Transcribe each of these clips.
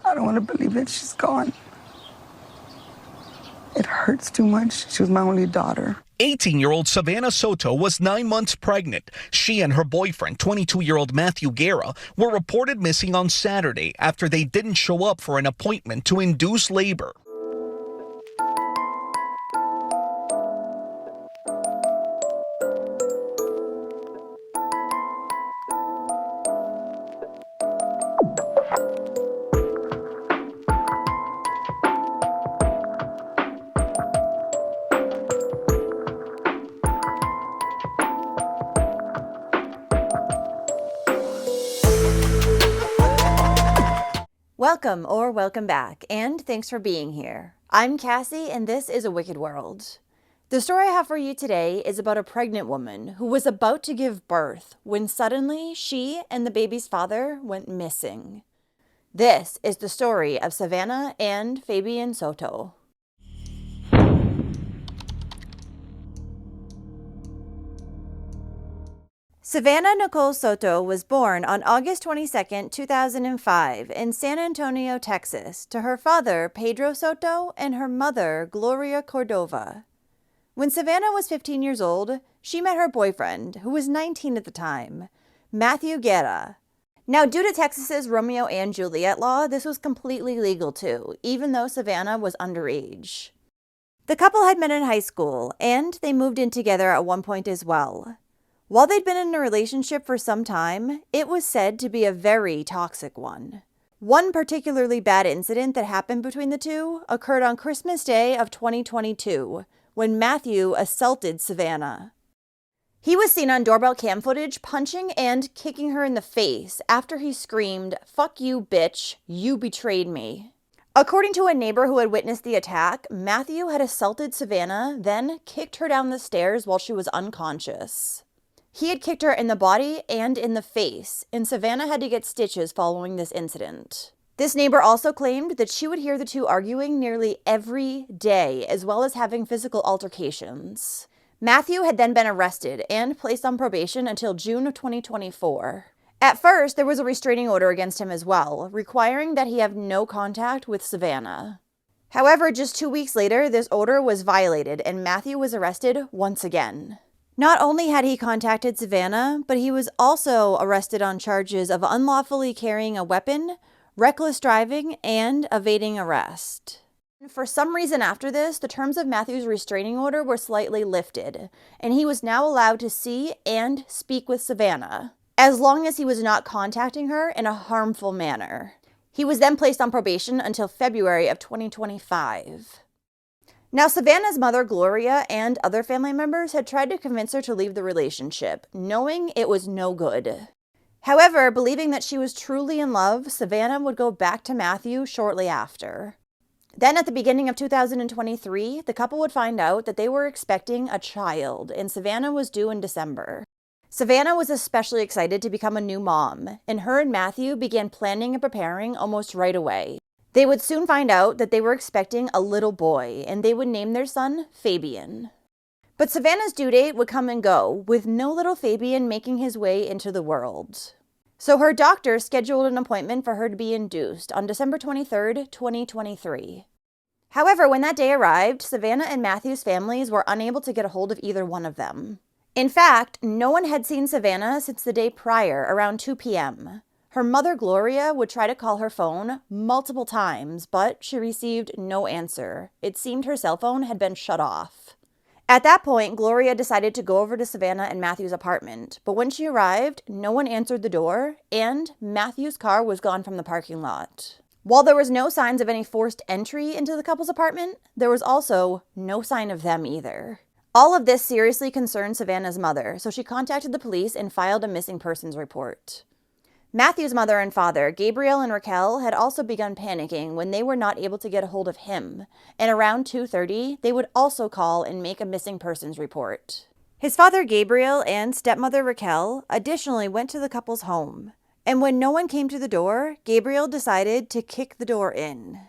I don't want to believe that she's gone. It hurts too much. She was my only daughter. 18-year-old Savanah Soto was 9 months pregnant. She and her boyfriend, 22-year-old Matthew Guerra, were reported missing on Saturday after they didn't show up for an appointment to induce labor. Welcome or welcome back, and thanks for being here. I'm Cassie, and this is A Wicked World. The story I have for you today is about a pregnant woman who was about to give birth when suddenly she and the baby's father went missing. This is the story of Savanah and Fabian Soto. Savanah Nicole Soto was born on August 22, 2005 in San Antonio, Texas, to her father, Pedro Soto, and her mother, Gloria Cordova. When Savanah was 15 years old, she met her boyfriend, who was 19 at the time, Matthew Guerra. Now, due to Texas's Romeo and Juliet law, this was completely legal too, even though Savanah was underage. The couple had met in high school, and they moved in together at one point as well. While they'd been in a relationship for some time, it was said to be a very toxic one. One particularly bad incident that happened between the two occurred on Christmas Day of 2022, when Matthew assaulted Savanah. He was seen on doorbell cam footage punching and kicking her in the face after he screamed, "Fuck you, bitch, you betrayed me." According to a neighbor who had witnessed the attack, Matthew had assaulted Savanah, then kicked her down the stairs while she was unconscious. He had kicked her in the body and in the face, and Savanah had to get stitches following this incident. This neighbor also claimed that she would hear the two arguing nearly every day, as well as having physical altercations. Matthew had then been arrested and placed on probation until June of 2024. At first, there was a restraining order against him as well, requiring that he have no contact with Savanah. However, just 2 weeks later, this order was violated and Matthew was arrested once again. Not only had he contacted Savanah, but he was also arrested on charges of unlawfully carrying a weapon, reckless driving, and evading arrest. For some reason after this, the terms of Matthew's restraining order were slightly lifted, and he was now allowed to see and speak with Savanah, as long as he was not contacting her in a harmful manner. He was then placed on probation until February of 2025. Now, Savanah's mother, Gloria, and other family members had tried to convince her to leave the relationship, knowing it was no good. However, believing that she was truly in love, Savanah would go back to Matthew shortly after. Then, at the beginning of 2023, the couple would find out that they were expecting a child, and Savanah was due in December. Savanah was especially excited to become a new mom, and her and Matthew began planning and preparing almost right away. They would soon find out that they were expecting a little boy, and they would name their son Fabian. But Savanah's due date would come and go, with no little Fabian making his way into the world. So her doctor scheduled an appointment for her to be induced on December 23rd, 2023. However, when that day arrived, Savanah and Matthew's families were unable to get a hold of either one of them. In fact, no one had seen Savanah since the day prior, around 2 p.m. Her mother, Gloria, would try to call her phone multiple times, but she received no answer. It seemed her cell phone had been shut off. At that point, Gloria decided to go over to Savanah and Matthew's apartment, but when she arrived, no one answered the door, and Matthew's car was gone from the parking lot. While there was no signs of any forced entry into the couple's apartment, there was also no sign of them either. All of this seriously concerned Savanah's mother, so she contacted the police and filed a missing persons report. Matthew's mother and father, Gabriel and Raquel, had also begun panicking when they were not able to get a hold of him, and around 2:30, they would also call and make a missing persons report. His father, Gabriel, and stepmother, Raquel, additionally went to the couple's home, and when no one came to the door, Gabriel decided to kick the door in.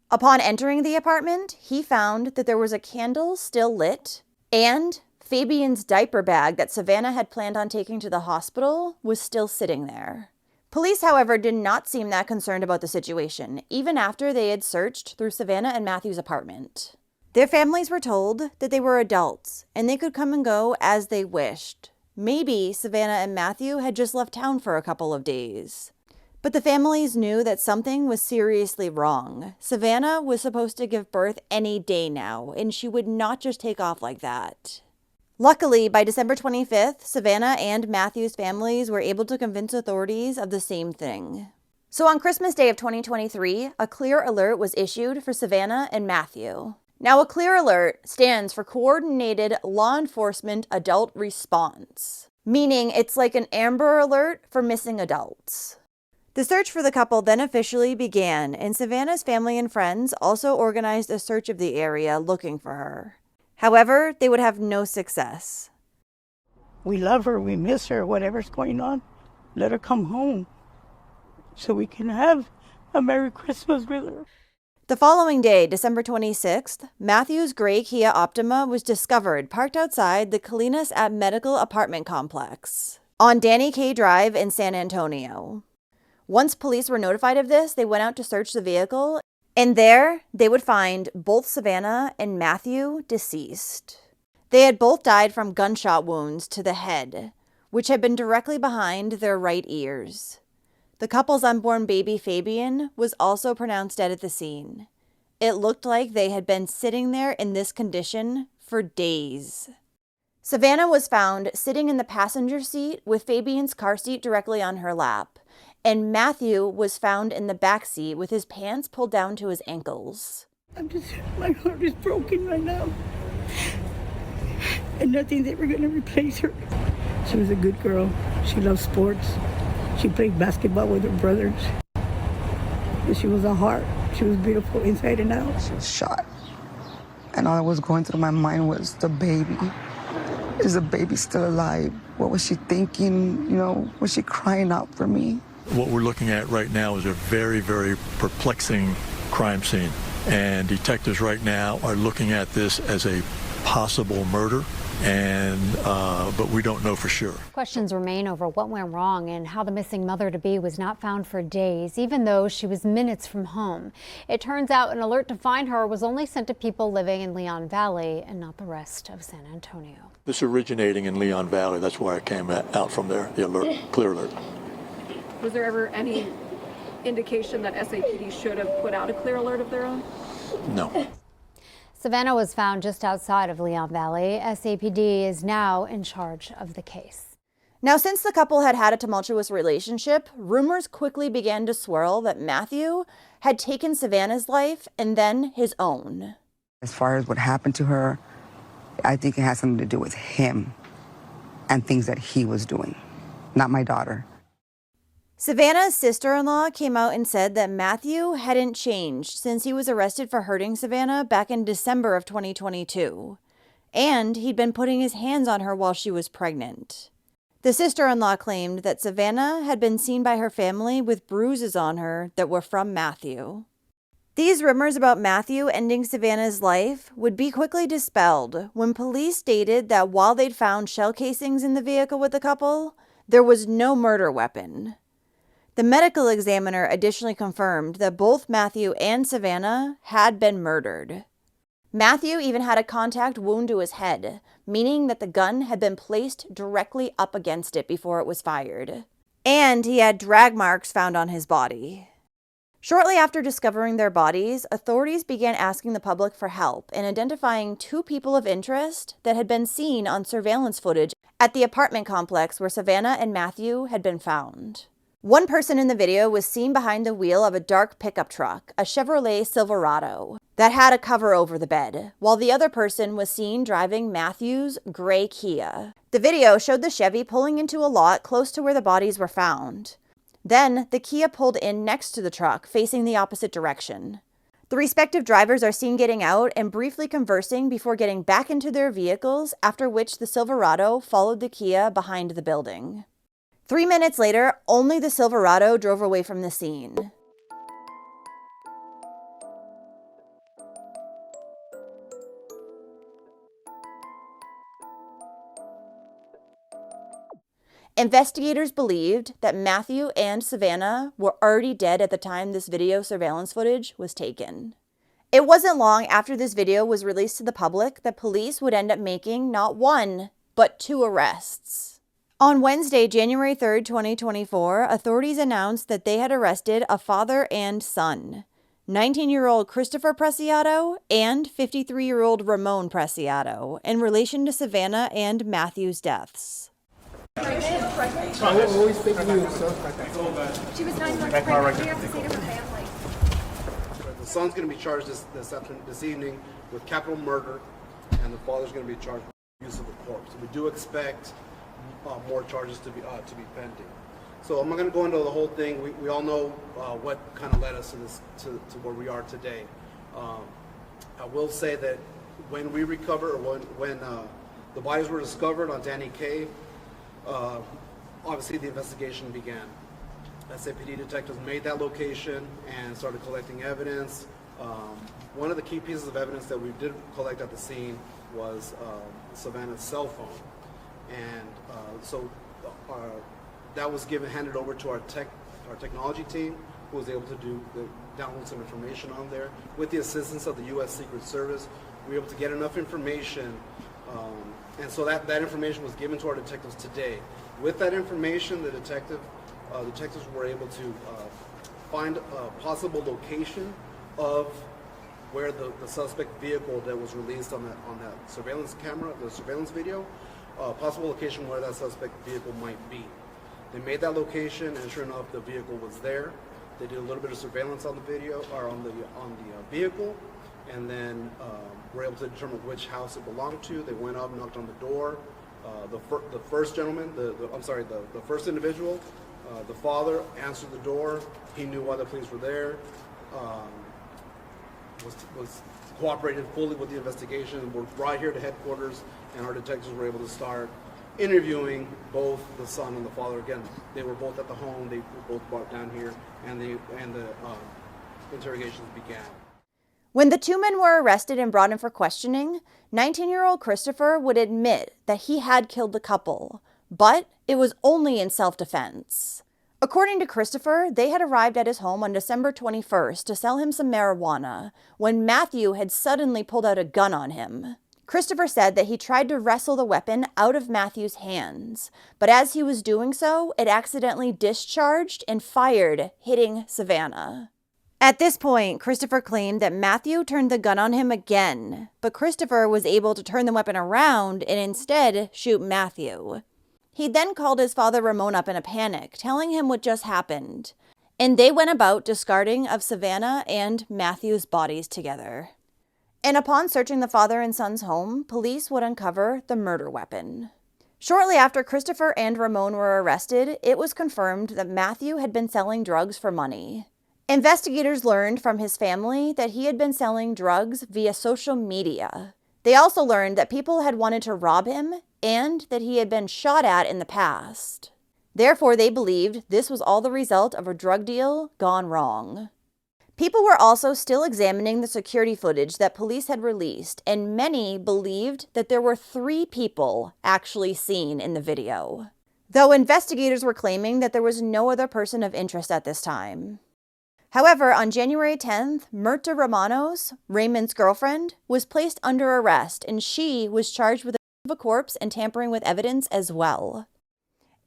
Upon entering the apartment, he found that there was a candle still lit, and Fabian's diaper bag that Savanah had planned on taking to the hospital was still sitting there. Police, however, did not seem that concerned about the situation, even after they had searched through Savannah and Matthew's apartment. Their families were told that they were adults and they could come and go as they wished. Maybe Savannah and Matthew had just left town for a couple of days. But the families knew that something was seriously wrong. Savannah was supposed to give birth any day now, and she would not just take off like that. Luckily, by December 25th, Savannah and Matthew's families were able to convince authorities of the same thing. So on Christmas Day of 2023, a clear alert was issued for Savannah and Matthew. Now, a clear alert stands for Coordinated Law Enforcement Adult Response, meaning it's like an Amber Alert for missing adults. The search for the couple then officially began, and Savannah's family and friends also organized a search of the area looking for her. However, they would have no success. We love her, we miss her, whatever's going on. Let her come home so we can have a Merry Christmas with her. The following day, December 26th, Matthew's gray Kia Optima was discovered parked outside the Colinas at Medical apartment complex on Danny K Drive in San Antonio. Once police were notified of this, they went out to search the vehicle, and there they would find both Savannah and Matthew deceased. They had both died from gunshot wounds to the head, which had been directly behind their right ears. The couple's unborn baby, Fabian, was also pronounced dead at the scene. It looked like they had been sitting there in this condition for days. Savannah was found sitting in the passenger seat with Fabian's car seat directly on her lap, and Matthew was found in the back seat with his pants pulled down to his ankles. My heart is broken right now. And nothing's ever gonna replace her. She was a good girl. She loved sports. She played basketball with her brothers. But she was a heart. She was beautiful inside and out. She was shot. And all that was going through my mind was the baby. Is the baby still alive? What was she thinking? Was she crying out for me? What we're looking at right now is a very, very perplexing crime scene. And detectives right now are looking at this as a possible murder, but we don't know for sure. Questions remain over what went wrong and how the missing mother-to-be was not found for days, even though she was minutes from home. It turns out an alert to find her was only sent to people living in Leon Valley and not the rest of San Antonio. This originating in Leon Valley, that's why it came out from there, the alert, clear alert. Was there ever any indication that SAPD should have put out a clear alert of their own? No. Savannah was found just outside of Leon Valley. SAPD is now in charge of the case. Now, since the couple had had a tumultuous relationship, rumors quickly began to swirl that Matthew had taken Savannah's life and then his own. As far as what happened to her, I think it has something to do with him and things that he was doing, not my daughter. Savannah's sister-in-law came out and said that Matthew hadn't changed since he was arrested for hurting Savannah back in December of 2022. And he'd been putting his hands on her while she was pregnant. The sister-in-law claimed that Savannah had been seen by her family with bruises on her that were from Matthew. These rumors about Matthew ending Savannah's life would be quickly dispelled when police stated that while they'd found shell casings in the vehicle with the couple, there was no murder weapon. The medical examiner additionally confirmed that both Matthew and Savannah had been murdered. Matthew even had a contact wound to his head, meaning that the gun had been placed directly up against it before it was fired. And he had drag marks found on his body. Shortly after discovering their bodies, authorities began asking the public for help in identifying two people of interest that had been seen on surveillance footage at the apartment complex where Savannah and Matthew had been found. One person in the video was seen behind the wheel of a dark pickup truck, a Chevrolet Silverado, that had a cover over the bed, while the other person was seen driving Matthew's gray Kia. The video showed the Chevy pulling into a lot close to where the bodies were found. Then, the Kia pulled in next to the truck, facing the opposite direction. The respective drivers are seen getting out and briefly conversing before getting back into their vehicles, after which the Silverado followed the Kia behind the building. 3 minutes later, only the Silverado drove away from the scene. Investigators believed that Matthew and Savannah were already dead at the time this video surveillance footage was taken. It wasn't long after this video was released to the public that police would end up making not one, but 2 arrests. On Wednesday, January 3rd, 2024, authorities announced that they had arrested a father and son, 19-year-old Christopher Preciado and 53-year-old Ramon Preciado, in relation to Savannah and Matthew's deaths. She was 9 months pregnant. What do you have to say to her family? The son's going to be charged this evening with capital murder, and the father's going to be charged with use of the corpse. We do expect more charges to be pending. So I'm not going to go into the whole thing. We all know what kind of led us to this to where we are today. I will say that when we recover, or when the bodies were discovered on Danny Cave, obviously the investigation began. SAPD detectives made that location and started collecting evidence. One of the key pieces of evidence that we did collect at the scene was Savannah's cell phone, and so that was handed over to our technology team, who was able to download some information on there. With the assistance of the U.S. Secret Service, we were able to get enough information, and so that information was given to our detectives today. With that information, the detectives were able to find a possible location of where the suspect vehicle that was released on that surveillance camera, the surveillance video, possible location where that suspect vehicle might be. They made that location, and sure enough, the vehicle was there. They did a little bit of surveillance on the video, or on the vehicle, and then were able to determine which house it belonged to. They went up, knocked on the door. The first gentleman, the first individual, the father, answered the door. He knew why the police were there. Was cooperated fully with the investigation. We're right here to headquarters, and our detectives were able to start interviewing both the son and the father. Again, they were both at the home. They were both brought down here, and the interrogations began. When the 2 men were arrested and brought in for questioning, 19-year-old Christopher would admit that he had killed the couple, but it was only in self-defense. According to Christopher, they had arrived at his home on December 21st to sell him some marijuana when Matthew had suddenly pulled out a gun on him. Christopher said that he tried to wrestle the weapon out of Matthew's hands, but as he was doing so, it accidentally discharged and fired, hitting Savannah. At this point, Christopher claimed that Matthew turned the gun on him again, but Christopher was able to turn the weapon around and instead shoot Matthew. He then called his father Ramon up in a panic, telling him what just happened, and they went about discarding of Savannah and Matthew's bodies together. And upon searching the father and son's home, police would uncover the murder weapon. Shortly after Christopher and Ramon were arrested, it was confirmed that Matthew had been selling drugs for money. Investigators learned from his family that he had been selling drugs via social media. They also learned that people had wanted to rob him and that he had been shot at in the past. Therefore, they believed this was all the result of a drug deal gone wrong. People were also still examining the security footage that police had released, and many believed that there were 3 people actually seen in the video, though investigators were claiming that there was no other person of interest at this time. However, on January 10th, Myrta Romanos, Raymond's girlfriend, was placed under arrest, and she was charged with a corpse and tampering with evidence as well.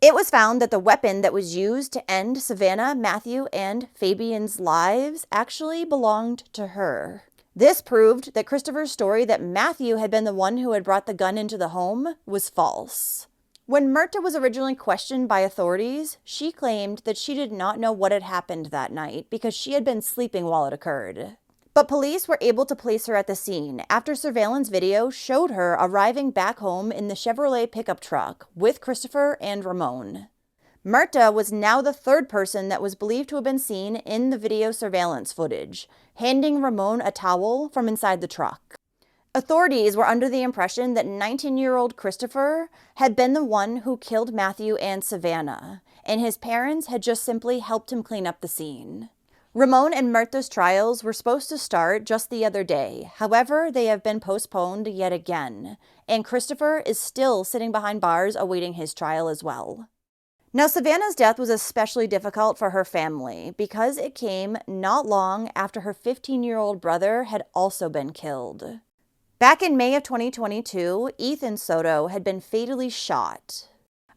It was found that the weapon that was used to end Savannah, Matthew, and Fabian's lives actually belonged to her. This proved that Christopher's story that Matthew had been the one who had brought the gun into the home was false. When Myrta was originally questioned by authorities, she claimed that she did not know what had happened that night because she had been sleeping while it occurred. But police were able to place her at the scene after surveillance video showed her arriving back home in the Chevrolet pickup truck with Christopher and Ramon. Myrta was now the 3rd person that was believed to have been seen in the video surveillance footage, handing Ramon a towel from inside the truck. Authorities were under the impression that 19-year-old Christopher had been the one who killed Matthew and Savannah, and his parents had just simply helped him clean up the scene. Ramon and Myrta's trials were supposed to start just the other day. However, they have been postponed yet again, and Christopher is still sitting behind bars awaiting his trial as well. Now, Savannah's death was especially difficult for her family because it came not long after her 15-year-old brother had also been killed. Back in May of 2022, Ethan Soto had been fatally shot.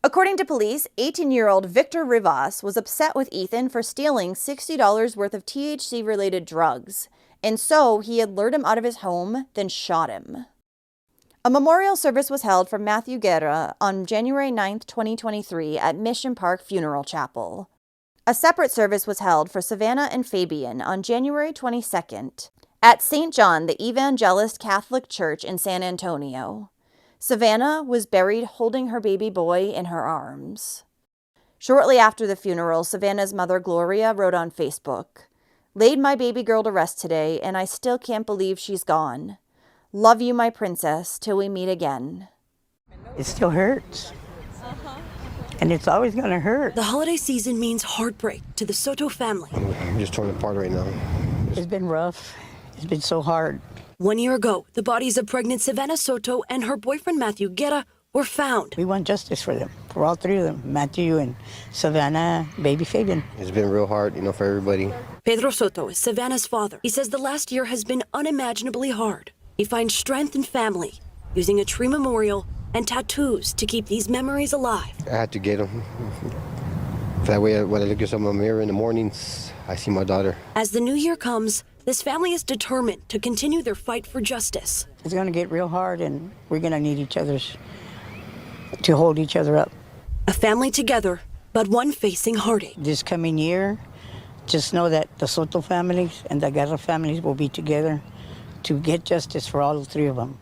According to police, 18-year-old Victor Rivas was upset with Ethan for stealing $60 worth of THC-related drugs, and so he had lured him out of his home, then shot him. A memorial service was held for Matthew Guerra on January 9, 2023 at Mission Park Funeral Chapel. A separate service was held for Savanah and Fabian on January 22nd at St. John the Evangelist Catholic Church in San Antonio. Savannah was buried holding her baby boy in her arms. Shortly after the funeral, Savannah's mother Gloria wrote on Facebook, "Laid my baby girl to rest today, and I still can't believe she's gone. Love you, my princess, till we meet again." It still hurts. And it's always going to hurt. The holiday season means heartbreak to the Soto family. I'm just torn apart right now. It's been rough. It's been so hard. 1 year ago, the bodies of pregnant Savanah Soto and her boyfriend Matthew Guerra were found. We want justice for them, for all three of them, Matthew and Savannah, baby Fabian. It's been real hard, for everybody. Pedro Soto is Savannah's father. He says the last year has been unimaginably hard. He finds strength in family, using a tree memorial and tattoos to keep these memories alive. I had to get them. That way, when I look at my mirror in the mornings, I see my daughter. As the new year comes, this family is determined to continue their fight for justice. It's going to get real hard, and we're going to need each other's to hold each other up. A family together, but one facing heartache. This coming year, just know that the Soto families and the Guerra families will be together to get justice for all three of them.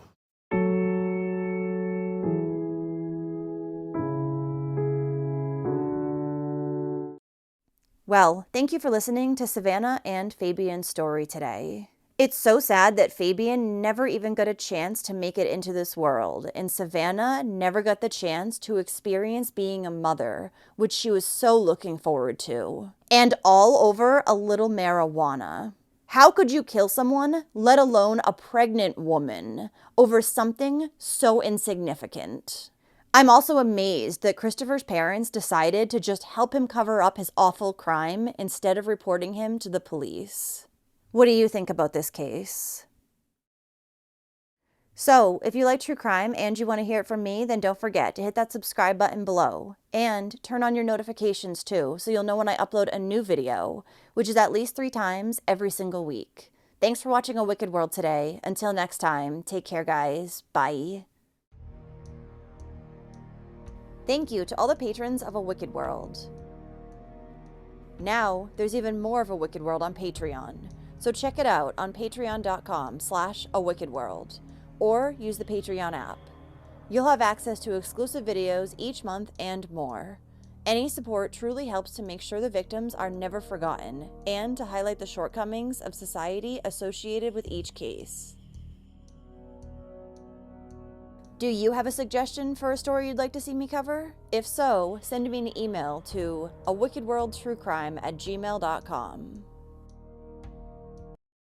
Well, thank you for listening to Savannah and Fabian's story today. It's so sad that Fabian never even got a chance to make it into this world, and Savannah never got the chance to experience being a mother, which she was so looking forward to. And all over a little marijuana. How could you kill someone, let alone a pregnant woman, over something so insignificant? I'm also amazed that Christopher's parents decided to just help him cover up his awful crime instead of reporting him to the police. What do you think about this case? So, if you like true crime and you want to hear it from me, then don't forget to hit that subscribe button below and turn on your notifications too, so you'll know when I upload a new video, which is at least 3 times every single week. Thanks for watching A Wicked World today. Until next time, take care guys. Bye. Thank you to all the patrons of A Wicked World. Now, there's even more of A Wicked World on Patreon, so check it out on patreon.com/awickedworld. or use the Patreon app. You'll have access to exclusive videos each month and more. Any support truly helps to make sure the victims are never forgotten and to highlight the shortcomings of society associated with each case. Do you have a suggestion for a story you'd like to see me cover? If so, send me an email to awickedworldtruecrime@gmail.com.